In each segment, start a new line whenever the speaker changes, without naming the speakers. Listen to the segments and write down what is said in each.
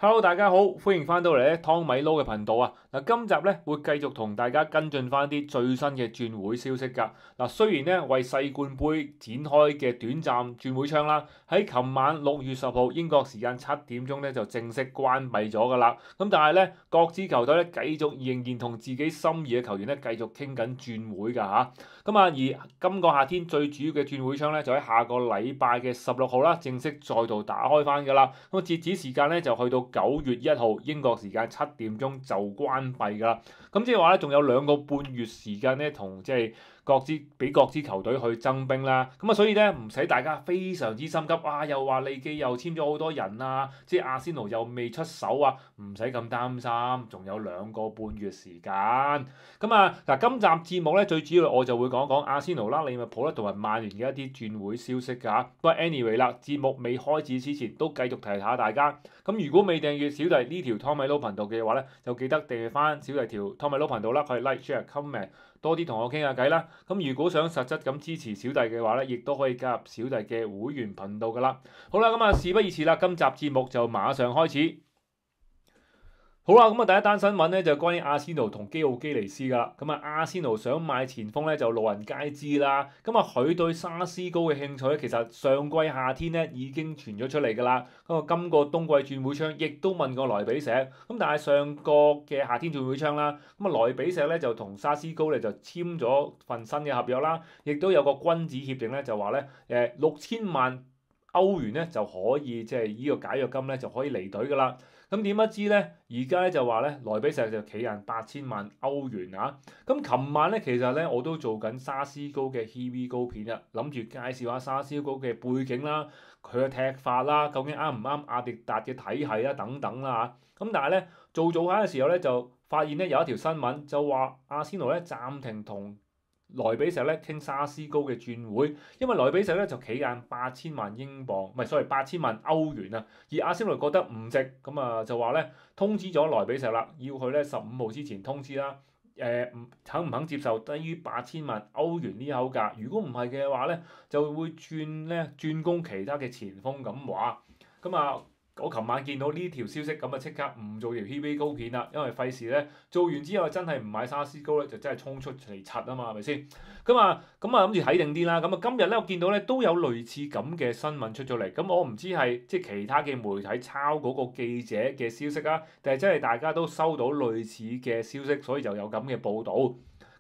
Hello，大家好，歡迎翻到嚟咧湯米撈嘅頻道啊！嗱，今集咧會繼續同大家跟進翻啲最新嘅轉會消息㗎。嗱，雖然咧為世冠盃展開嘅短暫轉會窗啦，喺琴晚6月10號英國時間7點鐘咧就正式關閉咗㗎啦。咁但係咧各支球隊咧繼續仍然同自己心儀嘅球員咧繼續傾緊轉會㗎嚇。咁啊，而今個夏天最主要嘅轉會窗咧就喺下個禮拜嘅16號啦，正式再度打開翻㗎啦。咁截止時間咧就去到9月1號英國時間7點鐘就關閉㗎啦。咁即係話咧，仲有2個半月時間咧，同即係俾各支球隊去增兵啦。咁啊，所以咧唔使大家非常之心急啊！又話利記又簽咗好多人啊，即係阿仙奴又未出手啊，唔使咁擔心，仲有2個半月時間。咁啊嗱，今集節目咧最主要我就會講講阿仙奴啦、利物浦啦同埋曼聯嘅一啲轉會消息㗎。不過 anyway 啦，節目未開始之前都繼續提下大家。咁如果未訂閱小弟呢條湯米撈頻道嘅話咧，就記得訂閱翻小弟條湯米撈頻道啦，可以 like、share、comment 多啲同我傾下偈啦。咁如果想實質咁支持小弟嘅話咧，亦都可以加入小弟嘅會員頻道㗎啦。好啦，咁啊事不宜遲啦，今集節目就馬上開始。好啦，咁啊第一單新聞咧就關於阿仙奴同基奧基尼斯噶啦。咁啊阿仙奴想買前鋒咧就路人皆知啦。咁啊佢對沙斯高嘅興趣咧，其實上季夏天咧已經傳咗出嚟噶啦。咁啊今個冬季轉會窗亦都問過萊比錫。咁但係上個嘅夏天轉會窗啦，咁啊萊比錫咧就同沙斯高咧就簽咗份新嘅合約啦，亦都有個君子協定咧就話咧6000萬歐元咧就可以即係呢個解約金咧就可以離隊噶啦。咁點不知咧？而家咧就話咧，萊比錫就企硬8000萬歐元啊！咁琴晚咧，其實咧我都做緊沙斯高嘅 HV 高片啊，諗住介紹下沙斯高嘅背景啦、佢嘅踢法啦，究竟啱唔啱阿迪達嘅體系啊等等啦嚇。咁但係咧做下嘅時候咧，就發現咧有一條新聞就話阿仙奴咧暫停同萊比錫咧傾沙斯高嘅轉會，因為萊比錫咧就企硬8000萬英鎊，唔係，sorry 8000萬歐元啊，而阿仙奴覺得唔值，咁啊就話咧通知咗萊比錫啦，要佢咧15號之前通知啦，肯唔肯接受低於8000萬歐元呢口價？如果唔係嘅話咧，就會轉攻其他嘅前鋒咁話，咁啊。我琴晚見到呢條消息，咁啊即刻唔做條 HV 高片啦，因為費事咧做完之後真係唔買沙斯高咧，就真係衝出嚟柒啊嘛，係咪先？咁啊諗住睇定啲啦。咁啊今日咧我見到咧都有類似咁嘅新聞出咗嚟，咁我唔知係即係其他嘅媒體抄嗰個記者嘅消息啊，定係真係大家都收到類似嘅消息，所以就有咁嘅報導。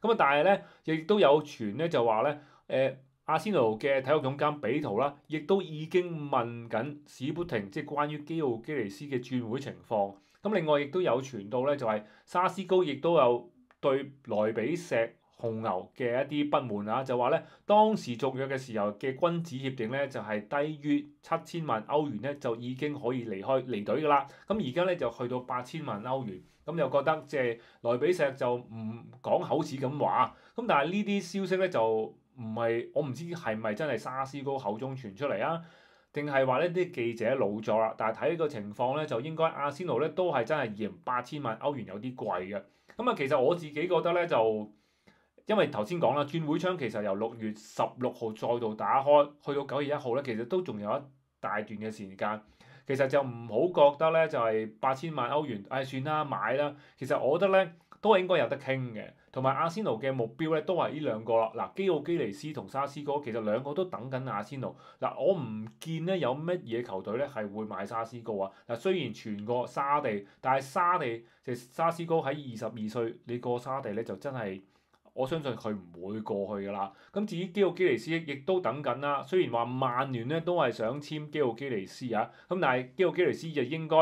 咁啊但係咧亦都有傳咧就話咧阿仙奴嘅體育總監比圖啦，亦都已經問緊史普廷，即係關於基奧基尼斯嘅轉會情況。咁另外亦都有傳到咧，就係沙斯高亦都有對萊比錫紅牛嘅一啲不滿啊，就話咧當時續約嘅時候嘅君子協定咧就係低於7000萬歐元咧就已經可以離隊㗎啦。咁而家咧就去到8000萬歐元，咁又覺得即係萊比錫就唔講口齒咁話。咁但係呢啲消息咧就唔係，我唔知係咪真係沙斯高口中傳出嚟啊？定係話呢啲記者老咗啦？但係睇呢個情況咧，就應該阿仙奴咧都係真係嫌8000萬歐元有啲貴嘅。咁啊，其實我自己覺得咧就，因為頭先講啦，轉會窗其實由6月16號再度打開，去到9月1號咧，其實都仲有一大段嘅時間。其實就唔好覺得咧就係8000萬歐元，唉算啦買啦。其實我覺得咧都係應該有得傾嘅。同埋阿仙奴嘅目標咧都係呢兩個啦。嗱，基奧基尼斯同沙斯高其實兩個都等緊阿仙奴。嗱，我唔見咧有乜嘢球隊咧係會買沙斯高啊。嗱，雖然傳過沙地，但係沙地即係沙斯高喺22歲，你過沙地咧就真係我相信佢唔會過去㗎啦。咁至於基奧基尼斯亦都等緊啦。雖然話曼聯咧都係想簽基奧基尼斯啊，咁但係基奧基尼斯就應該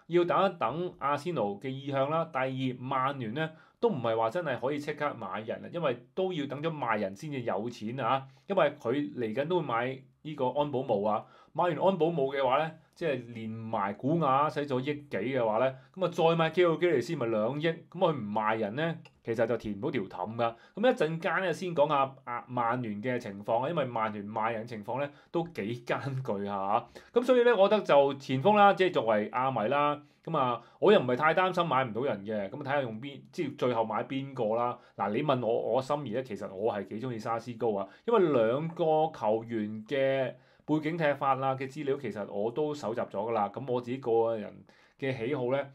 要等一等阿仙奴嘅意向啦。第二，曼聯咧都唔係話真係可以即刻買人啊，因為都要等咗賣人先至有錢啊。因為佢嚟緊都會買呢個安保姆啊，買完安保姆嘅話咧，即係連埋古雅使咗億幾嘅話咧，咁啊再買基奧基尼斯咪2億，咁佢唔賣人咧，其實就填唔到條氹㗎。咁一陣間咧先講下曼聯嘅情況啊，因為曼聯賣人情況咧都幾艱巨下。咁所以咧，我覺得就前鋒啦，即係作為亞迷啦，咁啊，我又唔係太擔心買唔到人嘅，咁睇下用邊，即係最後買邊個啦。嗱，你問我心儀咧，其實我係幾中意沙斯高啊，因為兩個球員嘅背景踢法啦嘅資料，其實我都搜集咗㗎啦。咁我自己個人嘅喜好咧，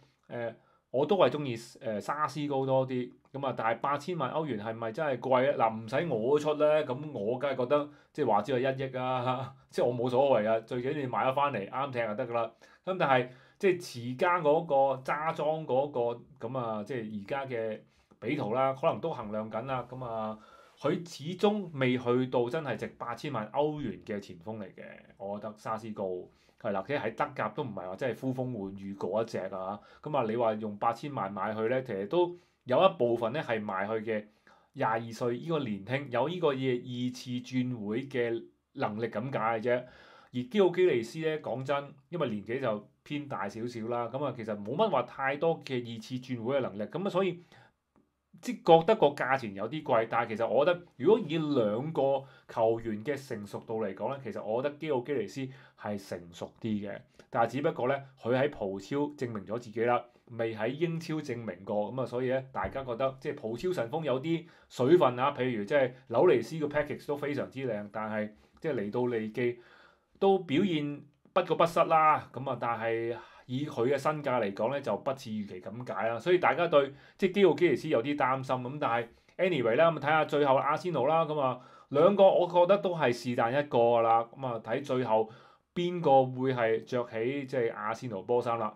我都係中意沙斯高多啲。咁啊，但係8000萬歐元係咪真係貴咧？嗱，唔使我出咧，咁我梗係覺得即係話知係1億啊，即係我冇所謂啊，最緊要買咗翻嚟啱踢就得㗎啦。咁但係即係持家嗰個揸莊嗰個咁啊，即係而家嘅比圖啦，可能都衡量緊啦。咁啊，佢始終未去到真係值8000萬歐元嘅前鋒嚟嘅，我覺得沙斯高係啦，即係喺德甲都唔係話真係呼風喚雨嗰一隻啊。咁啊，你話用8000萬買佢咧，其實都有一部分咧係賣佢嘅22歲呢個年輕，有呢個嘢二次轉會嘅能力咁解嘅啫。而基奧基利斯咧，講真，因為年紀就偏大少少啦，咁啊其實冇乜話太多嘅二次轉會嘅能力，咁啊所以即覺得個價錢有啲貴，但係其實我覺得如果以兩個球員嘅成熟度嚟講咧，其實我覺得基奧基利斯係成熟啲嘅，但係只不過咧佢喺葡超證明咗自己啦，未喺英超證明過，咁啊所以咧大家覺得即係葡超神鋒有啲水分啊，譬如即係紐尼斯嘅 package 都非常之靚，但係即係嚟到利記都表現不過不失啦，咁啊但係以佢嘅身價嚟講咧就不似預期咁解啦，所以大家對即係基奧基尼斯有啲擔心咁，但係 anyway 啦，咁睇下最後阿仙奴啦，咁啊兩個我覺得都係是但一個㗎啦，咁啊睇最後邊個會係着起即係阿仙奴波衫啦。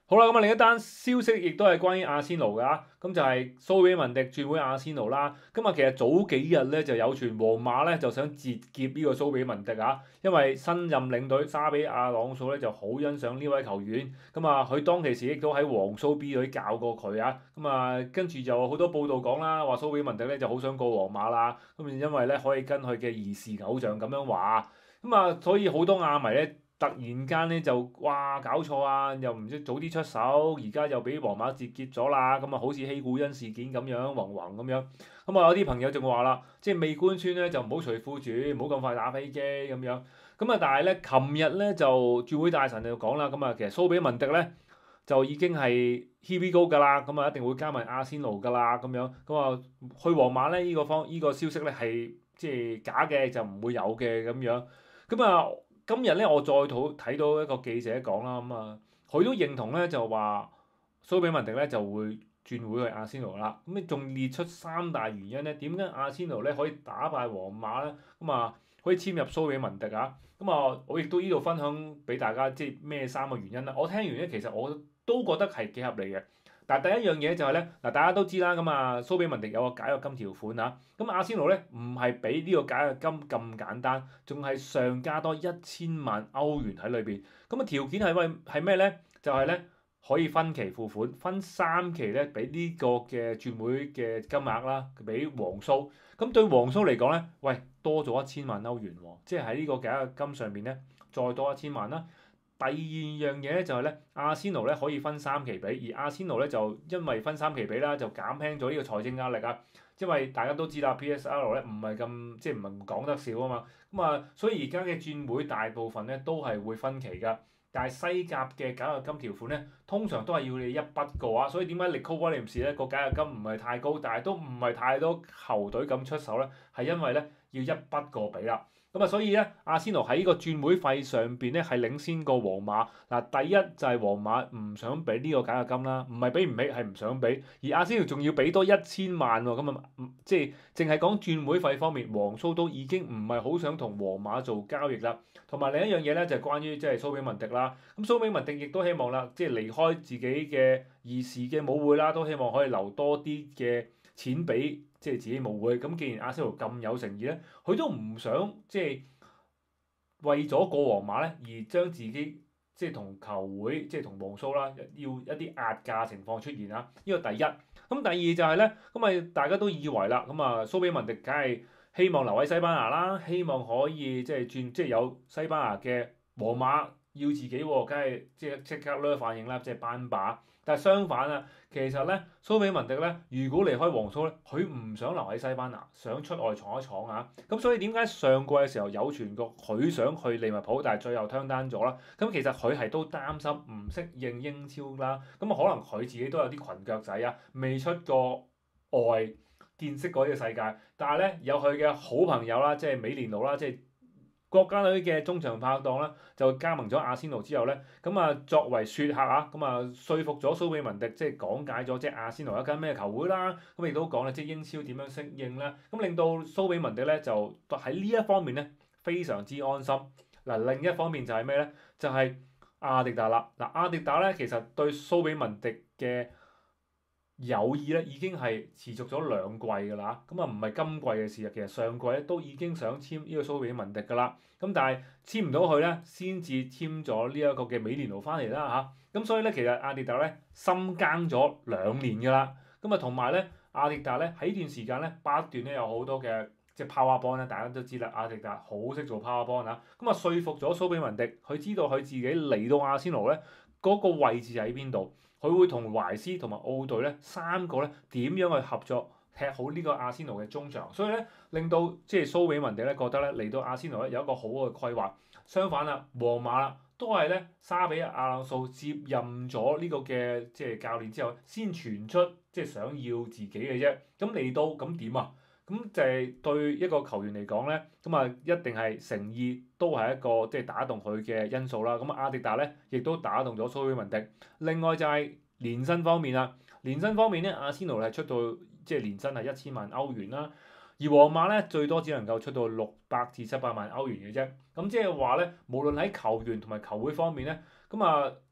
好啦，咁啊另一單消息亦都係關於阿仙奴㗎，咁就係蘇比文迪轉會阿仙奴啦。咁啊其實早幾日咧就有傳皇馬咧就想截劫呢個蘇比文迪啊，因為新任領隊沙比亞朗素咧就好欣賞呢位球員，咁啊佢當其時亦都喺皇蘇 B 隊教過佢啊，咁啊跟住就好多報道講啦，話蘇比文迪咧就好想過皇馬啦，咁因為咧可以跟佢嘅兒時偶像咁樣話，咁啊所以好多亞迷咧。突然間咧就哇搞錯啊！又唔知早啲出手，而家又俾皇馬截結咗啦，咁啊好似希古恩事件咁樣，橫橫咁樣。咁啊有啲朋友仲話啦，即係未官宣咧就唔好隨富住，唔好咁快打飛機咁樣。咁啊但係咧，琴日咧就轉會大臣就講啦，咁啊其實蘇比文迪咧就已經係 here we go 㗎啦，咁啊一定會加盟阿仙奴㗎啦咁樣。咁啊去皇馬咧呢個消息咧係即係假嘅，就唔會有嘅咁樣。咁啊〜今日咧，我再睇到一個記者講啦，咁啊，佢都認同咧，就話蘇比文迪咧就會轉會去阿仙奴啦。咁你仲列出3大原因咧，點解阿仙奴咧可以打敗皇馬咧？咁啊，可以簽入蘇比文迪啊？咁啊，我亦都呢度分享俾大家，即係咩3個原因啦。我聽完咧，其實我都覺得係幾合理嘅。但係第一樣嘢就係咧，嗱大家都知啦，咁啊蘇比文迪有個解約金條款啊，咁阿仙奴咧唔係俾呢個解約金咁簡單，仲係上加多1000萬歐元喺裏邊。咁啊條件係咩咧？就係咧可以分期付款，分3期咧俾呢個嘅轉會嘅金額啦，俾皇蘇。咁對皇蘇嚟講咧，喂多咗1000萬歐元喎，即係喺呢個解約金上面咧再多1000萬啦。第二樣嘢咧就係咧，阿仙奴咧可以分3期俾，而阿仙奴咧就因為分3期俾啦，就減輕咗呢個財政壓力啊。因為大家都知啦，PSL 咧唔係咁即係唔係講得少啊嘛。咁啊，所以而家嘅轉會大部分咧都係會分期㗎。但係西甲嘅解約金條款咧，通常都係要你一筆過啊。所以點解Nico Williams咧個解約金唔係太高，但係都唔係太多球隊咁出手咧，係因為咧要一筆過俾啦。咁啊，所以咧，阿仙奴喺呢個轉會費上邊咧係領先過皇馬。嗱，第一就係皇馬唔想俾呢個解約金啦，唔係俾唔起，係唔想俾。而阿仙奴仲要俾多1000萬喎，咁啊，即係淨係講轉會費方面，皇蘇都已經唔係好想同皇馬做交易啦。同埋另一樣嘢咧就係關於即係蘇比文迪啦。咁蘇比文迪亦都希望啦，即係離開自己嘅兒時嘅母會啦，都希望可以留多啲嘅錢俾。即係自己母會，咁既然阿仙奴咁有誠意咧，佢都唔想即係為咗過皇馬咧，而將自己即係同球會即係同皇蘇啦，要一啲壓價情況出現啊！呢個第一。咁第二就係咧，咁咪大家都以為啦，咁啊蘇比文迪梗係希望留喺西班牙啦，希望可以即係即係有西班牙嘅皇馬要自己喎，梗係即刻咧反應啦，即係班霸。但係相反啊，其實咧蘇比文迪咧，如果離開皇蘇咧，佢唔想留喺西班牙，想出外闖一闖啊！咁所以點解上季嘅時候有傳過佢想去利物浦，但係最後turn down咗啦？咁其實佢係都擔心唔適應英超啦。咁啊可能佢自己都有啲裙腳仔啊，未出過外見識過呢個世界。但係咧有佢嘅好朋友啦，即係美連奴啦，即係國家隊嘅中場拍檔咧就加盟咗阿仙奴之後咧，咁啊作為說客啊，咁啊說服咗蘇比文迪，即係講解咗即係阿仙奴一間咩球會啦，咁亦都講咧即係英超點樣適應啦，咁令到蘇比文迪咧就喺呢一方面咧非常之安心。嗱，另一方面就係咩咧？就係阿迪達啦。嗱，阿迪達咧其實對蘇比文迪嘅友誼咧已經係持續咗2季㗎啦，咁啊唔係今季嘅事啊，其實上季咧都已經想簽呢個蘇比文迪㗎啦，咁但係簽唔到佢咧，先至簽咗呢一個嘅美連奴翻嚟啦嚇，咁所以咧其實阿迪達咧深耕咗2年㗎啦，咁啊同埋咧阿迪達咧喺呢段時間咧不斷咧有好多嘅即係 power ball 咧，大家都知啦，阿迪達好識做 power ball 啊，咁啊說服咗蘇比文迪，佢知道佢自己嚟到阿仙奴咧嗰個位置喺邊度。佢會同懷斯同埋奧隊咧3個咧點樣去合作踢好呢個阿仙奴嘅中場，所以咧令到即係蘇比文迪咧覺得咧嚟到阿仙奴咧有一個好嘅規劃。相反啦，皇馬啦都係咧沙比阿朗素接任咗呢個嘅即係教練之後，先傳出即係想要自己嘅啫。咁嚟到咁點啊？咁就係對一個球員嚟講咧，咁啊一定係誠意都係一個即係打動佢嘅因素啦。咁阿迪達咧亦都打動咗蘇比文迪。另外就係年薪方面啦，年薪方面咧，阿仙奴係出到即係年薪係1000萬歐元啦，而皇馬咧最多只能夠出到600至700萬歐元嘅啫。咁即係話咧，無論喺球員同埋球會方面咧，咁啊〜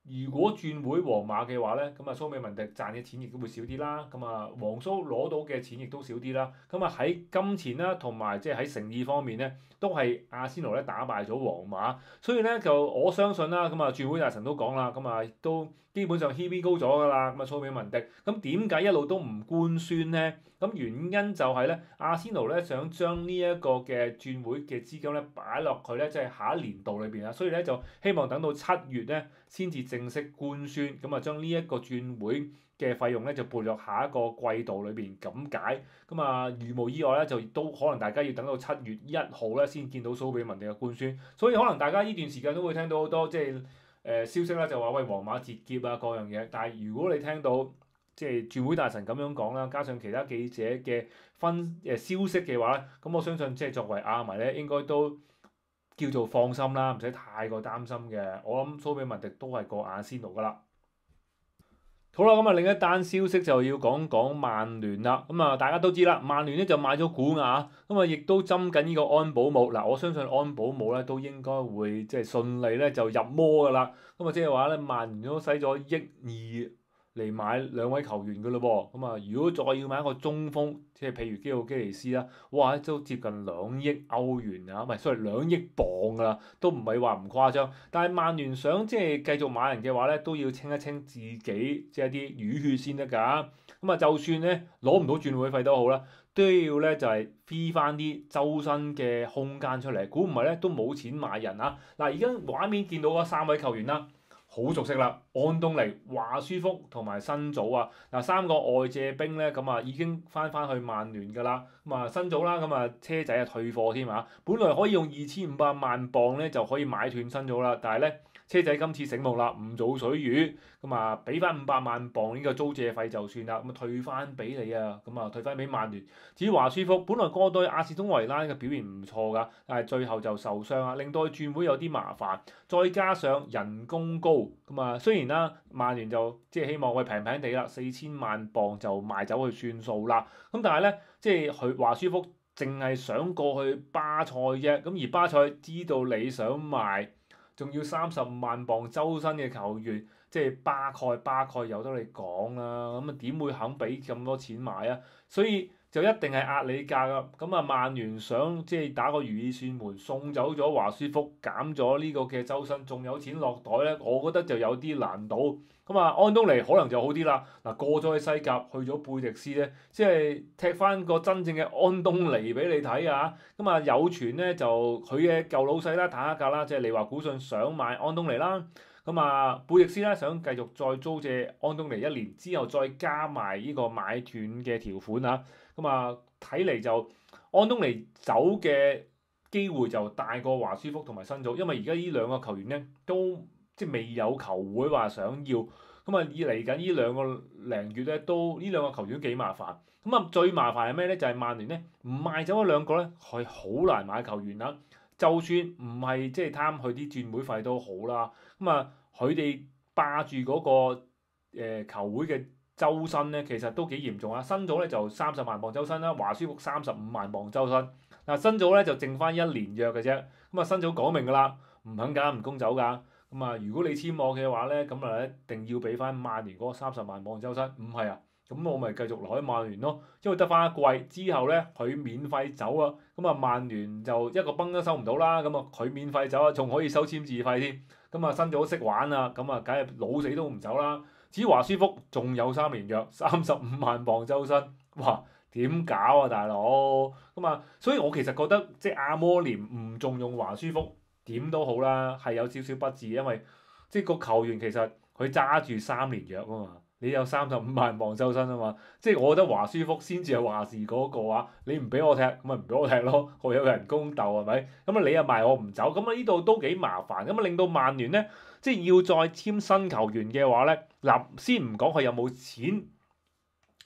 如果轉會皇馬嘅話咧，咁啊蘇比文迪賺嘅錢亦都會少啲啦，咁啊皇蘇攞到嘅錢亦都少啲啦，咁啊喺金錢啦同埋即係喺誠意方面咧，都係阿仙奴咧打敗咗皇馬，所以咧就我相信啦，咁啊轉會大臣都講啦，咁啊都基本上 HB 高咗㗎啦，咁啊蘇比文迪，咁點解一路都唔官宣咧？咁原因就係咧，阿仙奴咧想將呢一個嘅轉會嘅資金咧擺落佢咧，即係下一年度裏邊啊，所以咧就希望等到7月咧先至正式官宣，咁啊將呢一個轉會嘅費用咧就撥落下一個季度裏邊咁解，咁啊如無意外咧就都可能大家要等到7月1號咧先見到蘇比文迪嘅官宣，所以可能大家呢段時間都會聽到好多即係消息啦，就話喂皇馬截劫啊各樣嘢，但係如果你聽到即係轉會大臣咁樣講啦，加上其他記者嘅消息嘅話咧，咁我相信即係作為亞迷咧，應該都叫做放心啦，唔使太過擔心嘅。我諗蘇比文迪都係過阿仙奴噶啦。好啦，咁啊另一單消息就要講講曼聯啦。咁啊大家都知啦，曼聯咧就買咗古雅，咁啊亦都針緊呢個安保姆。嗱，我相信安保姆咧都應該會即係順利咧就入魔噶啦。咁啊即係話咧，曼聯都使咗1億2嚟買2位球員㗎咯喎，咁啊如果再要買一個中鋒，即係譬如基奧基尼斯啦，哇都接近2億歐元啊，唔係，sorry 2億磅㗎啦，都唔係話唔誇張。但係曼聯想即係繼續買人嘅話咧，都要清一清自己即係一啲淤血先得㗎。咁啊就算咧攞唔到轉會費都好啦，都要咧就係 free 翻啲周身嘅空間出嚟，估唔係咧都冇錢買人啊。嗱，而家畫面見到嗰3位球員啦。好熟悉啦，安東尼、華舒福同埋辛祖啊，嗱3個外借兵咧，咁啊已經翻去曼聯㗎啦。咁啊辛祖啦，咁啊車仔啊退貨添啊，本來可以用2500萬鎊咧就可以買斷辛祖啦，但係咧車仔今次醒目啦，唔做水魚，咁啊俾翻500萬鎊呢個租借費就算啦，咁啊退翻俾你啊，咁啊退翻俾曼聯。至於華舒福，本來過對阿士東維拉嘅表現唔錯㗎，但係最後就受傷啊，令到佢轉會有啲麻煩，再加上人工高。咁啊，雖然啦，曼聯就即係希望佢平平地啦，4000萬鎊就賣走佢算數啦。咁但係咧，即係佢華舒福淨係想過去巴塞啫。咁而巴塞知道你想賣，仲要35萬鎊周薪嘅球員，即係巴塞有得你講啦。咁啊點會肯俾咁多錢買啊？所以就一定係壓你價噶，咁啊曼聯想即係打個如意算盤，送走咗華舒福，減咗呢個嘅周薪，仲有錢落袋咧，我覺得就有啲難度。咁啊安東尼可能就好啲啦，嗱過咗去西甲，去咗貝迪斯咧，即係踢翻個真正嘅安東尼俾你睇啊！咁啊有傳咧就佢嘅舊老細啦，坦克格啦，即係利華古遜想買安東尼啦。咁啊，貝迪斯咧想繼續再租借安東尼1年之後，再加埋呢個買斷嘅條款啊。咁啊，睇嚟就安東尼走嘅機會就大過華舒福同埋辛祖，因為而家呢兩個球員咧都即係未有球會話想要。咁啊，嚟緊呢2個零月咧，都呢兩個球員都幾麻煩。咁啊，最麻煩係咩咧？就係曼聯咧唔賣走嗰2個咧，係好難買球員啦。就算唔係即係貪佢啲轉會費都好啦，咁啊佢哋霸住嗰個球會嘅周薪咧，其實都幾嚴重啊！新組咧就30萬磅周薪啦，華舒福35萬磅周薪。嗱新組咧就剩翻1年約嘅啫。咁啊新組講明㗎啦，唔肯減唔供走㗎。咁啊如果你簽我嘅話咧，咁啊一定要俾翻曼聯嗰個30萬磅周薪。唔係啊，咁我咪繼續留喺曼聯咯，因為得翻一季之後咧，佢免費走啊。咁啊曼聯就一個崩都收唔到啦。咁啊佢免費走啊，仲可以收簽字費添。咁啊新組識玩啊，咁啊梗係老死都唔走啦。至於華舒福仲有3年約，35萬磅周薪，哇點搞啊大佬？咁啊，所以我其實覺得即係阿摩廉唔重用華舒福點都好啦，係有少少不智，因為即係個球員其實佢揸住3年約啊嘛，你有35萬磅周薪啊嘛，即係我覺得華舒福先至係話事嗰個啊，你唔俾我踢，咁咪唔俾我踢咯，我有人工鬥係咪？咁啊你又賣我唔走，咁啊呢度都幾麻煩，咁啊令到曼聯咧。即係要再簽新球員嘅話咧，嗱先唔講佢有冇錢，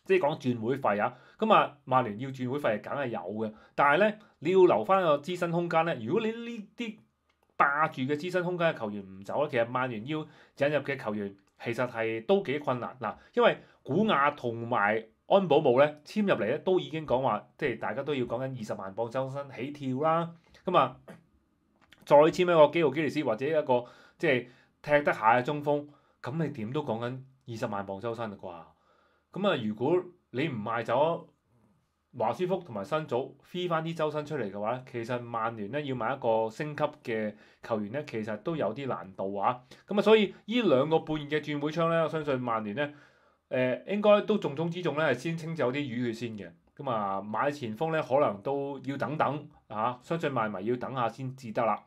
即係講轉會費啊。咁啊，曼聯要轉會費係梗係有嘅，但係咧你要留翻個資薪空間咧。如果你呢啲霸住嘅資薪空間嘅球員唔走咧，其實曼聯要引入嘅球員其實係都幾困難嗱，因為古亞同埋安保姆咧簽入嚟咧都已經講話，即係大家都要講緊20萬磅周薪起跳啦。咁啊，再簽一個基奧基利斯或者一個即係踢得下嘅中鋒，咁你點都講緊20萬磅周薪啦啩？咁啊，如果你唔賣走華舒福同埋新組飛翻啲周薪出嚟嘅話咧，其實曼聯咧要買一個升級嘅球員咧，其實都有啲難度啊。咁啊，所以呢2個半月嘅轉會窗咧，我相信曼聯咧應該都重中之重咧係先清走啲淤血先嘅。咁啊，買前鋒咧可能都要等等啊，相信曼迷要等下先至得啦。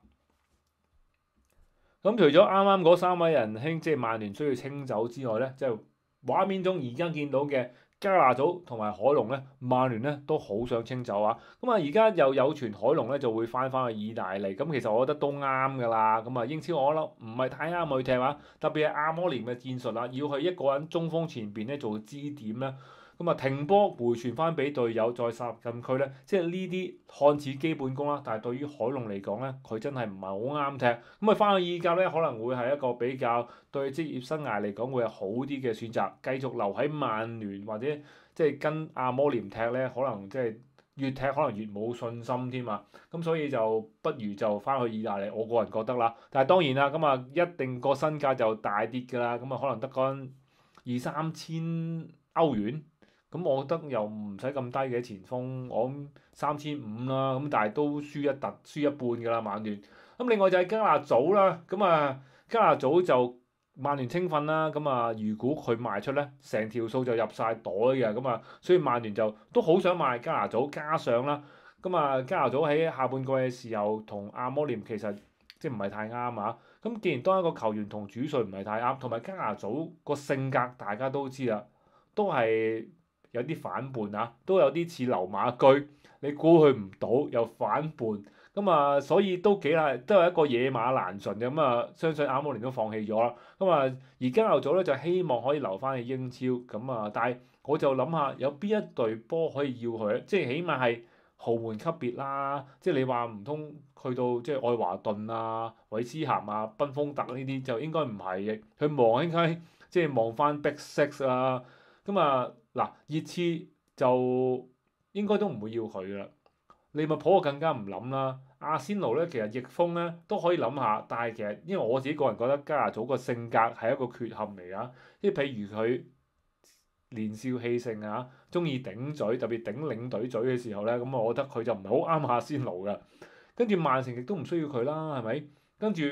咁除咗啱啱嗰3位仁兄，即係曼聯需要清走之外咧，即係畫面中而家見到嘅加納祖同埋海龍咧，曼聯咧都好想清走啊！咁啊，而家又有傳海龍咧就會翻去意大利，咁其實我覺得都啱㗎啦。咁啊，英超我覺得唔係太啱佢踢啊，特別係阿摩連嘅戰術啦，要去一個人中鋒前邊咧做支點咧。咁啊，停波回傳翻俾隊友，再殺入禁區咧，即係呢啲看似基本功啦，但係對於海龍嚟講咧，佢真係唔係好啱踢。咁啊，翻去意甲咧，可能會係一個比較對職業生涯嚟講會係好啲嘅選擇，繼續留喺曼聯或者即係跟阿摩廉踢咧，可能即係越踢可能越冇信心添啊。咁所以就不如就翻去意大利，我個人覺得啦。但係當然啦，咁啊一定個身價就大啲㗎啦，咁啊可能得嗰2、3千歐元。咁我覺得又唔使咁低嘅前鋒，我諗3500啦，咁但係都輸一半㗎啦，曼聯。咁另外就係加納祖啦，咁啊加納祖就曼聯青訓啦，咁啊如果佢賣出咧，成條數就入晒袋嘅，咁啊所以曼聯就都好想賣加納祖，加上啦，咁啊加納祖喺下半季嘅時候同阿摩廉其實即係唔係太啱啊。咁既然當一個球員同主帥唔係太啱，同埋加納祖個性格大家都知啦，都係有啲反叛啊，都有啲似流馬居，你估佢唔到又反叛，咁啊，所以都幾係都係一個野馬難馴嘅，咁啊，相信阿摩連都放棄咗啦，咁啊，而加納祖咧就希望可以留翻去英超，咁啊，但係我就諗下有邊一隊波可以要佢，即係起碼係豪門級別啦，即係你話唔通去到即係愛華頓啊、韋斯咸啊、賓福特呢啲就應該唔係嘅，佢望應該即係望翻 Big Six 啦，咁啊。嗱，熱刺就應該都唔會要佢噶啦，利物浦我更加唔諗啦。阿仙奴咧，其實翼鋒咧都可以諗下，但係其實因為我自己個人覺得加拿祖個性格係一個缺陷嚟啊，即係譬如佢年少氣盛啊，中意頂嘴，特別頂領隊嘴嘅時候咧，咁我覺得佢就唔係好啱阿仙奴噶。跟住曼城亦都唔需要佢啦，係咪？跟住。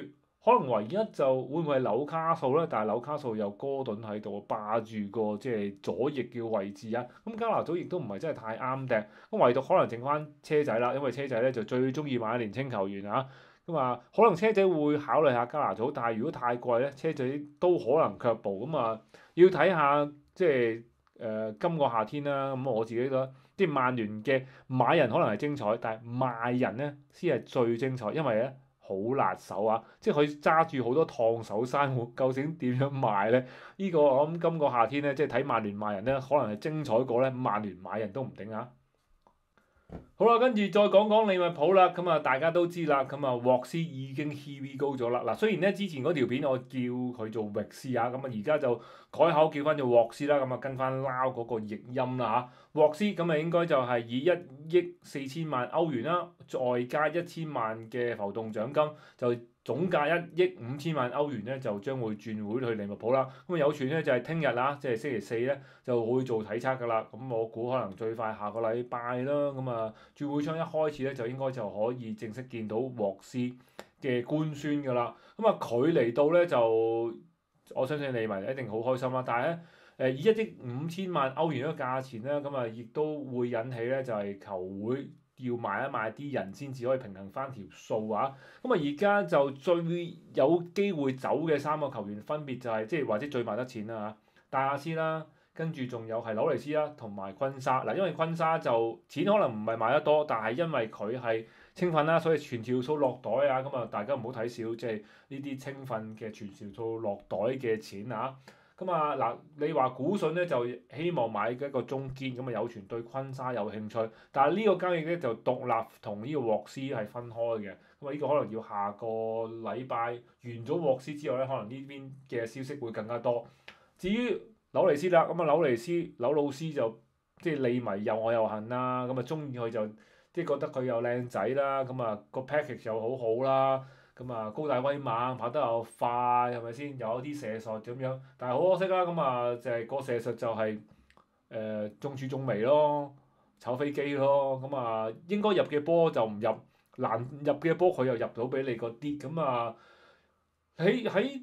可能唯一就會唔會係紐卡素咧？但係紐卡素有哥頓喺度霸住個即係左翼嘅位置啊！咁加拿祖亦都唔係真係太啱踢，咁唯獨可能剩翻車仔啦，因為車仔咧就最中意買年青球員啊！咁啊，可能車仔會考慮下加拿祖，但係如果太貴咧，車仔都可能卻步咁啊！要睇下即係今個夏天啦。咁我自己覺得，即係曼聯嘅買人可能係精彩，但係賣人咧先係最精彩，因為咧。好辣手啊！即係佢揸住好多燙手山芋，究竟點樣賣咧？呢個我諗今個夏天咧，即係睇曼聯賣人咧，可能係精彩過咧曼聯買人都唔定啊！好啦，跟住再講講利物浦啦，咁啊大家都知啦，咁啊沃斯已經 HV 高咗啦。嗱，雖然咧之前嗰條片我叫佢做域斯啊，咁啊而家就改口叫翻做沃斯啦，咁啊跟翻撈嗰個譯音啦嚇。沃斯咁啊應該就係以1億4千萬歐元啦，再加1000萬嘅浮動獎金，就總價1億5千萬歐元咧，就將會轉會去利物浦啦。咁啊有傳咧就係聽日啊，即係星期四咧就會做體測㗎啦。咁我估可能最快下個禮拜啦。咁啊轉會窗一開始咧就應該就可以正式見到沃斯嘅官宣㗎啦。咁啊佢嚟到咧就我相信利迷一定好開心啦。但係咧以1億5千萬歐元嗰個價錢咧，咁啊亦都會引起咧就係球會要賣一賣啲人先至可以平衡翻條數啊！咁啊，而家就最有機會走嘅3個球員分別就係、即係或者最賣得錢啦嚇，戴亞斯啦，跟住仲有係紐尼斯啦，同埋昆沙嗱。因為昆沙就錢可能唔係賣得多，但係因為佢係青訓啦，所以全條數落袋啊！咁啊，大家唔好睇少即係呢啲青訓嘅全條數落袋嘅錢啊！咁啊嗱，你話古信咧就希望買一個中堅，咁啊有傳對昆沙有興趣，但係呢個交易咧就獨立同呢個沃斯係分開嘅，咁啊呢個可能要下個禮拜完咗沃斯之後咧，可能呢邊嘅消息會更加多。至於紐尼斯啦，咁啊紐老師就即係利迷又愛又恨啦，咁啊中意佢就即係覺得佢又靚仔啦，咁啊個 package 又好好啦。咁啊高大威猛，跑得又快，係咪先？又有啲射術咁樣，但係好可惜啦。咁啊就係個射術就係中柱中楣咯，炒飛機咯。咁啊應該入嘅波就唔入，難入嘅波佢又入到俾你嗰啲。咁啊喺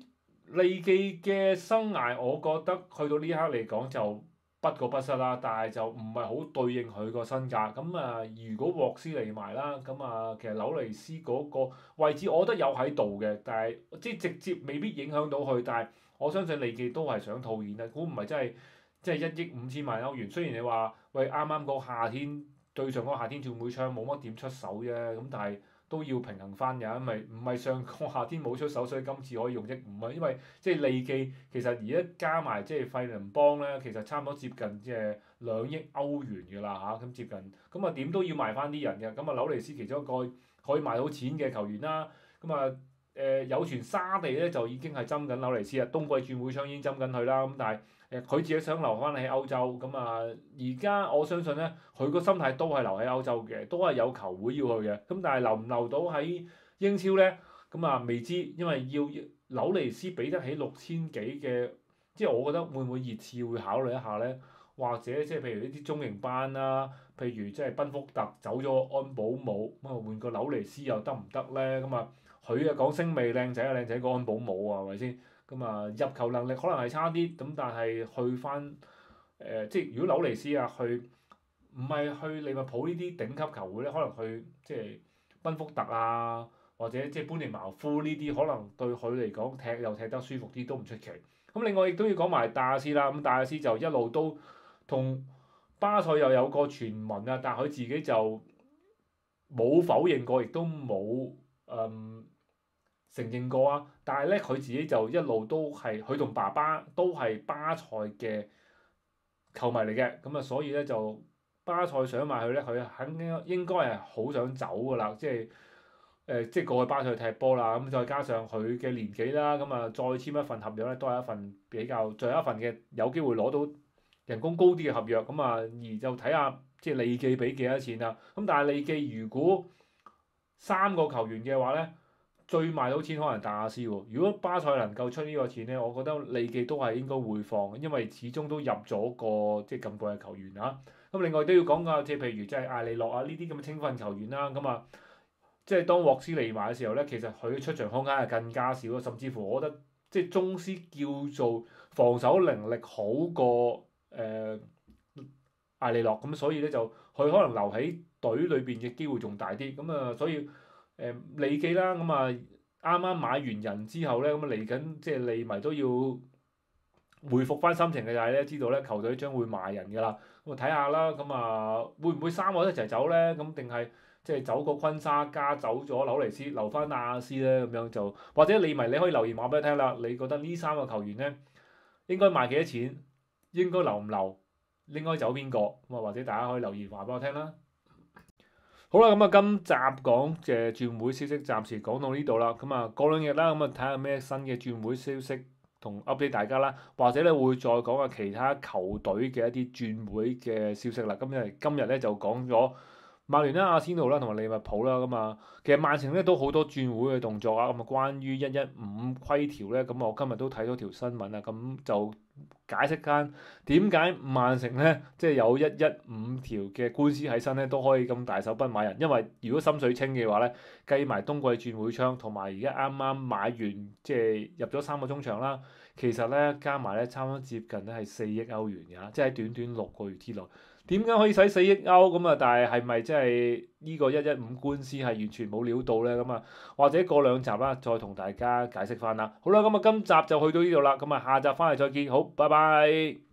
利記嘅生涯，我覺得去到呢刻嚟講就不過不失啦，但係就唔係好對應佢個身價。咁啊，如果沃斯嚟埋啦，咁啊，其實紐尼斯嗰個位置我覺得有喺度嘅，但係即係直接未必影響到佢。但係我相信利記都係想套現啊，估唔係真係即係1億5千萬歐元。雖然你話喂啱啱個夏天對上嗰個夏天轉會窗冇乜點出手啫，咁但係都要平衡翻㗎，因為唔係上個夏天冇出手，所以今次可以用1億5啊。因為即係利記其實而家加埋即係費倫邦咧，其實差唔多接近即係2億歐元㗎啦嚇，咁接近咁啊點都要賣翻啲人嘅。咁啊紐尼斯其中一個可以賣到錢嘅球員啦。咁啊有傳沙地咧就已經係針緊紐尼斯啊，冬季轉會窗已經針緊佢啦。咁但係佢自己想留翻喺歐洲，咁啊而家我相信咧，佢個心態都係留喺歐洲嘅，都係有球會要去嘅。咁但係留唔留到喺英超咧，咁啊未知，因為要紐尼斯俾得起6000幾嘅，即係我覺得會唔會熱刺會考慮一下咧？或者即係譬如呢啲中型班啦，譬如即係賓福特走咗安保姆，咁啊換個紐尼斯又得唔得咧？咁啊佢啊講聲味靚仔啊靚仔過安保姆啊，係咪先？咁啊入球能力可能係差啲，咁但係去翻即係如果紐尼斯啊去唔係去利物浦呢啲頂級球會咧，可能去即係賓福特啊，或者即係般尼茅夫呢啲，可能對佢嚟講踢又踢得舒服啲都唔出奇。咁另外亦都要講埋戴亞斯啦，咁戴亞斯就一路都同巴塞又有個傳聞啊，但係佢自己就冇否認過，亦都冇承認過啊，但係咧佢自己就一路都係佢同爸爸都係巴塞嘅球迷嚟嘅，咁啊所以咧就巴塞想買佢咧，佢肯定應該係好想走噶啦，即係即係過去巴塞踢波啦，咁再加上佢嘅年紀啦，咁啊再簽一份合約咧，都係一份比較最後一份嘅有機會攞到人工高啲嘅合約，咁啊而就睇下即係利記俾幾多錢啦，咁但係利記如果3個球員嘅話咧。最賣到錢可能戴亞斯喎，如果巴塞能夠出呢個錢咧，我覺得利記都係應該會放，因為始終都入咗個即係咁貴嘅球員啊。咁另外都要講㗎，即係譬如即係艾利諾啊呢啲咁嘅青訓球員啦，咁啊即係當沃斯嚟埋嘅時候咧，其實佢出場空間係更加少咯，甚至乎我覺得即係宗師叫做防守能力好過艾利諾，咁所以咧就佢可能留喺隊裏邊嘅機會仲大啲，咁啊所以。利記啦，咁啊啱啱買完人之後咧，咁啊嚟緊即係利迷都要回復翻心情嘅就係咧，知道咧球隊將會賣人㗎啦，咁啊睇下啦，咁啊會唔會3個一齊走咧？咁定係即係走個昆沙加走咗紐尼斯，留翻亞斯咧咁樣就，或者利迷你可以留言話俾我聽啦，你覺得呢3個球員咧應該賣幾多錢？應該留唔留？應該走邊個？咁啊或者大家可以留言話俾我聽啦。好啦，咁啊，今集講嘅轉會消息暫時講到呢度啦。咁啊，過兩日啦，咁啊睇下咩新嘅轉會消息同 update 大家啦，或者咧會再講下其他球隊嘅一啲轉會嘅消息啦。今日咧就講咗曼聯啦、阿仙奴啦同埋利物浦啦。咁啊，其實曼城咧都好多轉會嘅動作啊。咁啊，關於115規條咧，咁我今日都睇到條新聞啊，咁就解釋翻點解曼城咧，即係有115條嘅官司喺身咧，都可以咁大手筆買人。因為如果心水清嘅話咧，計埋冬季轉會窗同埋而家啱啱買完，即係入咗3個中場啦，其實咧加埋咧差唔多接近咧係4億歐元㗎，即係喺短短6個月之內。點解可以使4億歐咁啊？但係咪即係呢個115官司係完全冇料到咧？咁啊，或者過兩集啦，再同大家解釋翻啦。好啦，咁啊，今集就去到呢度啦。咁啊，下集翻嚟再見。好，拜拜。